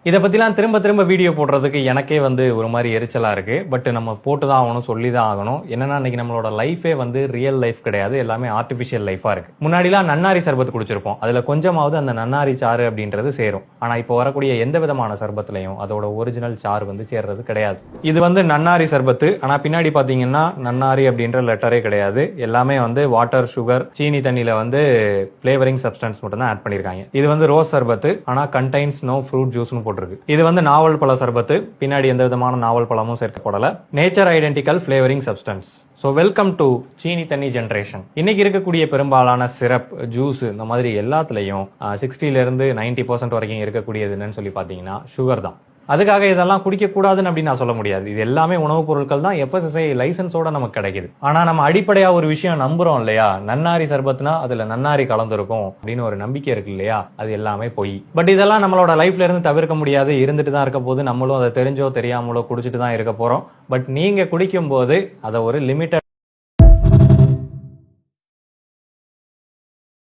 இதை பற்றிலாம் திரும்ப திரும்ப வீடியோ போடுறதுக்கு எனக்கே ஒரு மாதிரி எரிச்சலாக இருக்குது. பட் நம்ம போட்டு தான் ஆகணும், சொல்லி தான் ஆகணும். என்னன்னா இன்னைக்கு நம்மளோட லைஃபே ரியல் லைஃப் கிடையாது, எல்லாமே ஆர்டிஃபிஷியல் லைஃபாக இருக்குது. முன்னாடிலாம் நன்னாரி சர்பத் குடிச்சிருப்போம், அதில் கொஞ்சமாவது அந்த நன்னாரி சாறு அப்படின்றது சேரும். ஆனால் இப்போ வரக்கூடிய எந்த விதமான சர்பத்துலையும் அதோட ஒரிஜினல் சாறு சேர்றது கிடையாது. இது நன்னாரி சர்பத்து, ஆனால் பின்னாடி பார்த்தீங்கன்னா நன்னாரி அப்படின்ற லெட்டரே கிடையாது. எல்லாமே வாட்டர், சுகர், சீனி தண்ணியில் ஃப்ளேவரிங் சப்ஸ்டன்ஸ் மட்டும் தான் ஆட் பண்ணியிருக்காங்க. இது ரோஸ் சர்பத்து, ஆனால் கண்டைன்ஸ் நோ ஃப்ரூட் ஜூஸ்னு போட்டிருக்கு. இது நாவல் பழ சர்பத்து, பின்னாடி எந்த விதமான நாவல் பழமும் சேர்க்கப்படல. Nature identical flavouring substance. So welcome to சீனி தண்ணி ஜென்ரேஷன். இன்னைக்கு இருக்கக்கூடிய பெரும்பாலான சிரப், ஜூஸ் இந்த மாதிரி எல்லாத்துலயும் 60% 90% வரைக்கும் இருக்கக்கூடியது என்னன்னு சொல்லி பாத்தீங்கன்னா சுகர் தான். அதுக்காக இதெல்லாம் குடிக்க கூடாதுன்னு அப்படின்னு நான் சொல்ல முடியாது. இது எல்லாமே உணவுப் பொருட்கள் தான், FSSAI லைசன்ஸோட நமக்கு கிடைக்குது. ஆனா நம்ம அடிப்படையா ஒரு விஷயம் நம்புறோம் இல்லையா, நன்னாரி சர்பத்னா அதுல நன்னாரி கலந்துருக்கும் அப்படின்னு ஒரு நம்பிக்கை இருக்கு இல்லையா, அது எல்லாமே பொய். பட் இதெல்லாம் நம்மளோட லைஃப்ல இருந்து தவிர்க்க முடியாது, இருந்துட்டு தான் இருக்க போது. நம்மளும் அதை தெரிஞ்சோ தெரியாமலோ குடிச்சிட்டு தான் இருக்க போறோம். பட் நீங்க குடிக்கும் போது அதை ஒரு லிமிட்டட்